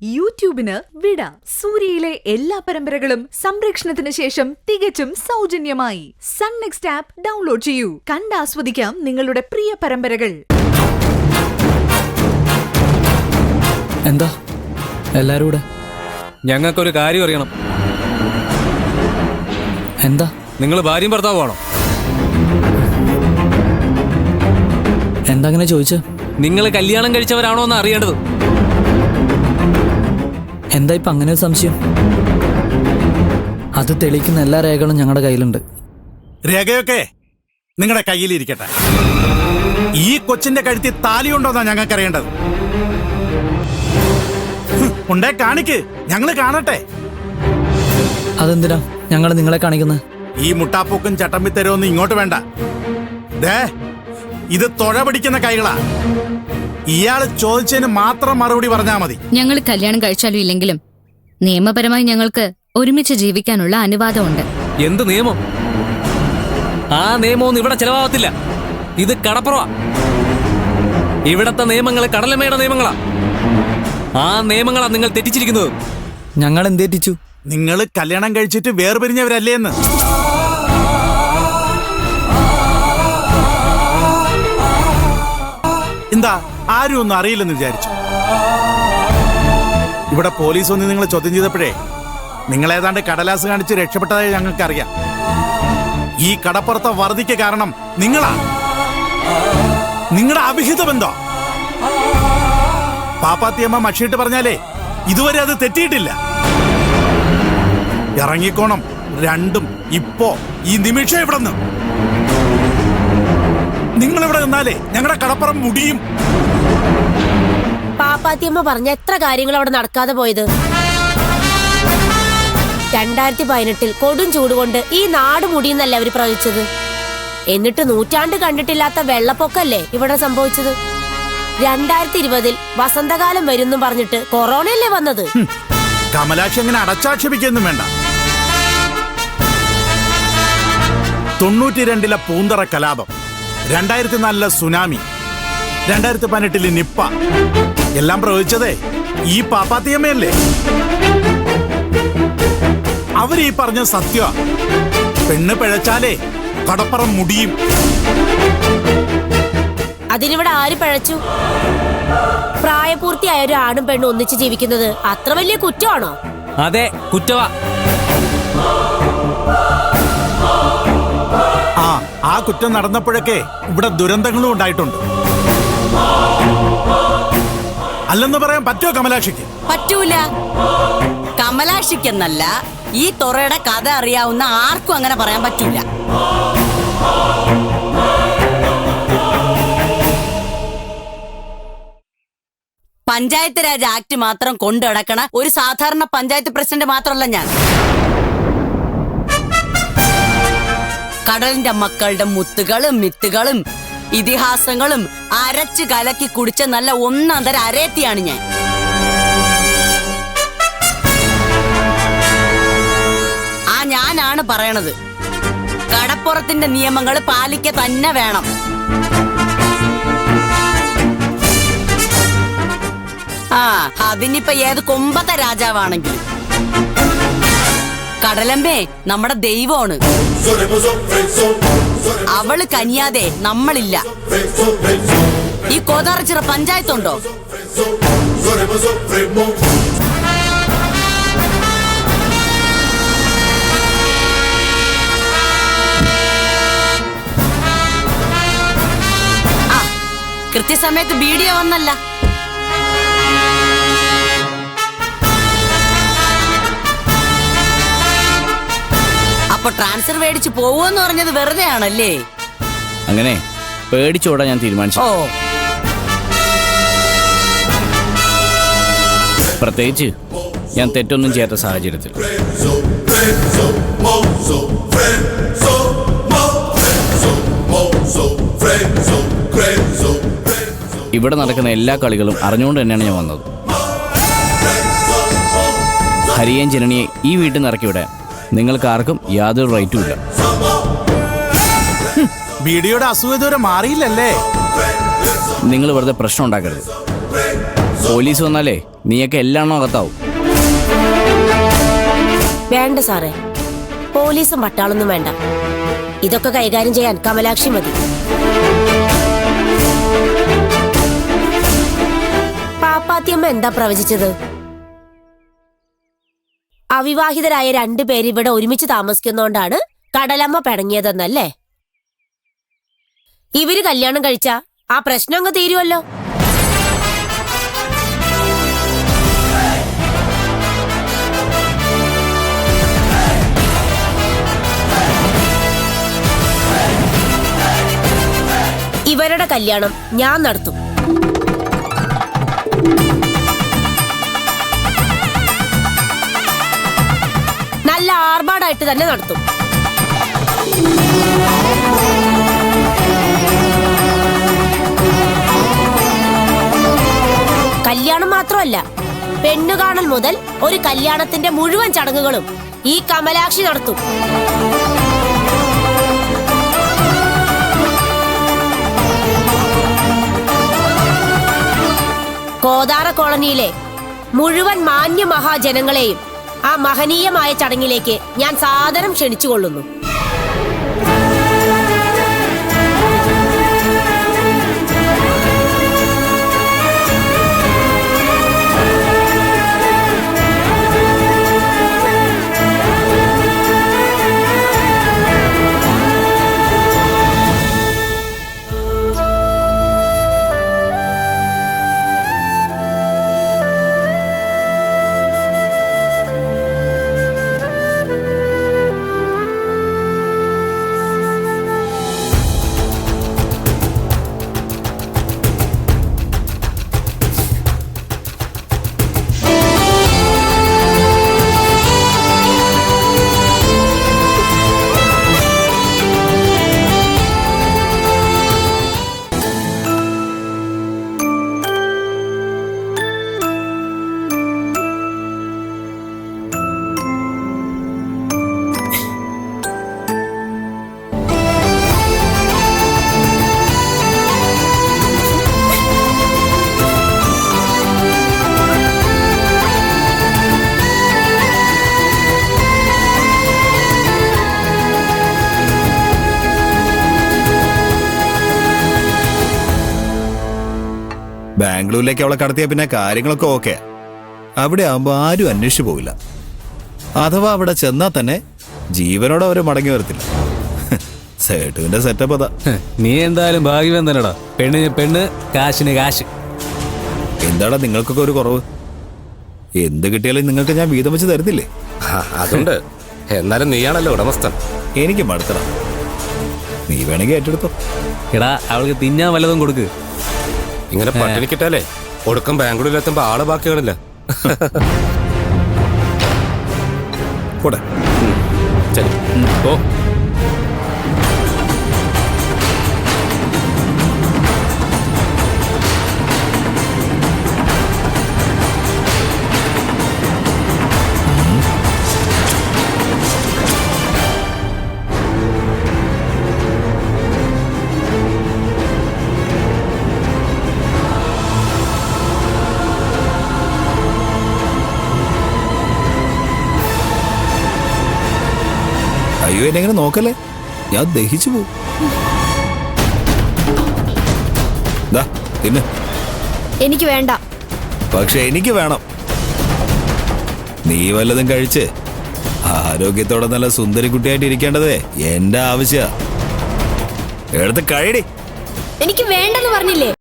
യൂട്യൂബിന് വിട. സൂര്യയിലെ എല്ലാ പരമ്പരകളും സംരക്ഷണത്തിന് ശേഷം തികച്ചും സൗജന്യമായി സൺ നെക്സ്റ്റ് ആപ്പ് ഡൗൺലോഡ് ചെയ്യൂ. കണ്ടാസ്വദിക്കാം നിങ്ങളുടെ പ്രിയ പരമ്പരകൾ. എന്താ എല്ലാരും കൂടെ? ഞങ്ങൾക്കൊരു കാര്യം അറിയണം. എന്താ? നിങ്ങൾ ഭാര്യയും ഭർത്താവുമാണോ? എന്താ അങ്ങനെ ചോദിച്ചത്? നിങ്ങൾ കല്യാണം കഴിച്ചവരാണോ എന്ന് അറിയേണ്ടത്. എന്താ ഇപ്പൊ അങ്ങനെ ഒരു സംശയം? അത് തെളിയിക്കുന്ന എല്ലാ രേഖകളും ഞങ്ങളുടെ കയ്യിലുണ്ട്. രേഖയൊക്കെ നിങ്ങളുടെ കയ്യിലിരിക്കട്ടെ. ഈ കൊച്ചിന്റെ കഴുത്തിൽ താലിയുണ്ടോന്നാ ഞങ്ങൾക്ക് അറിയേണ്ടത്. ഉണ്ടേ കാണിക്ക്, ഞങ്ങള് കാണട്ടെ. അതെന്തിനാ ഞങ്ങൾ നിങ്ങളെ കാണിക്കുന്നത്? ഈ മുട്ടാപ്പൂക്കും ചട്ടമ്പിത്തരവൊന്നും ഇങ്ങോട്ട് വേണ്ട. ദേ, ഇത് തൊഴ പിടിക്കുന്ന കൈകളാ. ഇയാള് ചോദിച്ചതിന് മാത്രം മറുപടി പറഞ്ഞാ മതി. ഞങ്ങൾ കല്യാണം കഴിച്ചാലും ഇല്ലെങ്കിലും നിയമപരമായി ഞങ്ങൾക്ക് ഒരുമിച്ച് ജീവിക്കാനുള്ള അനുവാദമുണ്ട്. എന്ത് നിയമം? ആ നിയമമൊന്നും ഇവിടെ ചെലവാകത്തില്ല. ഇത് കടപ്പുറവാ. ഇവിടത്തെ നിയമങ്ങൾ കടലമ്മയുടെ നിയമങ്ങളാ. ആ നിയമങ്ങളാ നിങ്ങൾ തെറ്റിച്ചിരിക്കുന്നത്. ഞങ്ങൾ എന്ത് തെറ്റിച്ചു? നിങ്ങൾ കല്യാണം കഴിച്ചിട്ട് വേർപിരിഞ്ഞവരല്ലേ എന്ന്. എന്താ ആരും ഒന്നും അറിയില്ലെന്ന് വിചാരിച്ചു? ഇവിടെ പോലീസ് ഒന്ന് നിങ്ങളെ ചോദ്യം ചെയ്തപ്പോഴേ നിങ്ങൾ ഏതാണ്ട് കടലാസ് കാണിച്ച് രക്ഷപ്പെട്ടതായി ഞങ്ങൾക്കറിയാം. ഈ കടപ്പുറത്തെ വറുതിക്ക് കാരണം നിങ്ങളാ. നിങ്ങളുടെ അവിഹിത ബന്ധം. പാപ്പാത്തിയമ്മ മഷിയിട്ട് പറഞ്ഞാലേ ഇതുവരെ അത് തെറ്റിയിട്ടില്ല. ഇറങ്ങിക്കോണം രണ്ടും ഇപ്പോ ഈ നിമിഷം ഇവിടെ നിന്ന്. നിങ്ങളിവിടെ നിന്നാലേ ഞങ്ങളുടെ കടപ്പുറം മുടിയും. പാപ്പാത്തിയമ്മ പറഞ്ഞ എത്ര കാര്യങ്ങൾ അവിടെ നടക്കാതെ പോയത്. 2018 കൊടും ചൂടുകൊണ്ട് ഈ നാട് മുടിയെന്നല്ലേ അവര് പ്രവചിച്ചത്. എന്നിട്ട് നൂറ്റാണ്ട് കണ്ടിട്ടില്ലാത്ത വെള്ളപ്പൊക്കല്ലേ ഇവിടെ സംഭവിച്ചത്. 2020 വസന്തകാലം വരുന്നും പറഞ്ഞിട്ട് കൊറോണയല്ലേ വന്നത്. കമലാക്ഷി അങ്ങനെ അടച്ചാക്ഷേപിക്കൊന്നും വേണ്ട. 92 പൂന്തറ കലാപം, 2004 സുനാമി, 2018 നിപ്പ എല്ലാം പ്രവചിച്ചതേ ഈ പാപ്പാത്തിയമ്മയല്ലേ. അവരീ പറഞ്ഞ സത്യ. പെണ്ണ് പിഴച്ചാലേ കടപ്പുറം മുടിയും. അതിനിവിടെ ആര് പിഴച്ചു? പ്രായപൂർത്തിയായ ഒരു ആണും പെണ്ണും ഒന്നിച്ച് ജീവിക്കുന്നത് അത്ര വലിയ കുറ്റമാണോ? അതെ, കുറ്റവാ. ആ കുറ്റം നടന്നപ്പോഴൊക്കെ ഇവിടെ ദുരന്തങ്ങളും ഉണ്ടായിട്ടുണ്ട്. അല്ലെന്ന് പറയാൻ പറ്റുമോ കമലാക്ഷിക്ക്? പറ്റൂല. കമലാക്ഷിക്കെന്നല്ല, ഈ തൊറയുടെ കഥ അറിയാവുന്ന ആർക്കും അങ്ങനെ പറയാൻ പറ്റൂല. പഞ്ചായത്ത് രാജ് ആക്ട് മാത്രം കൊണ്ടുനടക്കണ ഒരു സാധാരണ പഞ്ചായത്ത് പ്രസിഡന്റ് മാത്രമല്ല ഞാൻ. കടലിന്റെ മക്കളുടെ മുത്തുകളും മിത്തുകളും ഇതിഹാസങ്ങളും അരച്ചു കലക്കി കുടിച്ച നല്ല ഒന്നാന്തര അരയത്തിയാണ് ഞാൻ. ഞാനാണ് പറയണത്, കടപ്പുറത്തിന്റെ നിയമങ്ങൾ പാലിക്ക തന്നെ വേണം. അതിനിപ്പോ ഏത് കൊമ്പത്തെ രാജാവാണെങ്കിലും. കടലമ്മേ നമ്മുടെ ദൈവമാണ്. അവള് കനിയാതെ നമ്മളില്ല. ഈ കോതാറച്ചിറ പഞ്ചായത്തുണ്ടോ? കൃത്യസമയത്ത് വീഡിയോ വന്നല്ല. അപ്പൊ ട്രാൻസ്ഫർ മേടിച്ച് പോവെന്ന് പറഞ്ഞത് വെറുതെ ആണല്ലേ? അങ്ങനെ പേടിച്ചോടാ ഞാൻ തീരുമാനിച്ചു. പ്രത്യേകിച്ച് ഞാൻ തെറ്റൊന്നും ചെയ്യാത്ത സാഹചര്യത്തിൽ. ഇവിടെ നടക്കുന്ന എല്ലാ കളികളും അറിഞ്ഞുകൊണ്ട് തന്നെയാണ് ഞാൻ വന്നത്. ഹരിയേൻ ജനനിയെ ഈ വീട്ടിൽ നിന്ന് ഇറക്കിവിടാൻ നിങ്ങൾക്ക് ആർക്കും യാതൊരു റൈറ്റും ഇല്ല. വീഡിയോയുടെ അസുഖം ഇതുവരെ മാറിയില്ലല്ലേ? നിങ്ങൾ വെറുതെ പ്രശ്നം ഉണ്ടാക്കരുത്. പോലീസ് വന്നാലേ നീയൊക്കെ എല്ലാം അകത്താവും. വേണ്ട സാറേ, പോലീസും പട്ടാളൊന്നും വേണ്ട. ഇതൊക്കെ കൈകാര്യം ചെയ്യാൻ കമലാക്ഷി മതി. പാപ്പാത്തിയമ്മ എന്താ പ്രവചിച്ചത്? അവിവാഹിതരായ 2 പേര് ഇവിടെ ഒരുമിച്ച് താമസിക്കുന്നോണ്ടാണ് കടലമ്മ പിണങ്ങിയതെന്നല്ലേ? ഇവര് കല്യാണം കഴിച്ച ആ പ്രശ്നം അങ്ങ് തീരുമല്ലോ. ഇവരുടെ കല്യാണം ഞാൻ നടത്തും. നല്ല ആർഭാടായിട്ട് തന്നെ നടത്തും. കല്യാണം മാത്രമല്ല, പെണ്ണുകാണൽ മുതൽ ഒരു കല്യാണത്തിന്റെ മുഴുവൻ ചടങ്ങുകളും ഈ കമലാക്ഷി നടത്തും. കോതാറ കോളനിയിലെ മുഴുവൻ മാന്യ മഹാജനങ്ങളെയും ആ മഹനീയമായ ചടങ്ങിലേക്ക് ഞാൻ സാദരം ക്ഷണിച്ചുകൊള്ളുന്നു. ബാംഗ്ലൂരിലേക്ക് അവളെ കടത്തിയ പിന്നെ കാര്യങ്ങളൊക്കെ ഓക്കെ. അവിടെ ആകുമ്പോൾ ആരും അന്വേഷിച്ചു പോവില്ല. അഥവാ അവിടെ ചെന്നാൽ തന്നെ ജീവനോടെ അവരെ മടങ്ങി വരത്തില്ല. സേട്ടുവിന്റെ സെറ്റപ്പ് അതാ. നീ എന്തായാലും ഭാഗ്യവാൻ തന്നെടാ. പെണ്ണിന് പെണ്ണ്, കാശിന് കാശ്. എന്താടാ നിങ്ങൾക്കൊക്കെ ഒരു കുറവ്? എന്ത് കിട്ടിയാലും നിങ്ങൾക്ക് ഞാൻ വീതം വെച്ച് തരുന്നില്ലേ? അതുണ്ട്. എന്നാലും നീയാണല്ലോ ഉടമസ്ഥൻ. എനിക്ക് മടുത്തടാ. നീ വേണമെങ്കിൽ ഏറ്റെടുത്തോ. എടാ, അവൾക്ക് തിന്നാൻ വല്ലതും കൊടുക്ക്. ഇങ്ങനെ പട്ടിണിക്കിട്ടാലേ ഒടുക്കം ബാംഗ്ലൂരിലെത്തുമ്പോ ആള് ബാക്കി കാണില്ല. പോട്ടെ. ശരി, ഓ. അയ്യോ, എന്നെ ഇങ്ങനെ നോക്കല്ലേ, ഞാൻ ദഹിച്ചു പോവും. തിന്ന്. എനിക്ക് വേണ്ട. പക്ഷെ എനിക്ക് വേണം. നീ വല്ലതും കഴിച്ച് ആരോഗ്യത്തോടെ നല്ല സുന്ദരി കുട്ടിയായിട്ട് ഇരിക്കേണ്ടതേ എന്റെ ആവശ്യ. എടുത്ത് കഴിയടി. എനിക്ക് വേണ്ടെന്ന് പറഞ്ഞില്ലേ?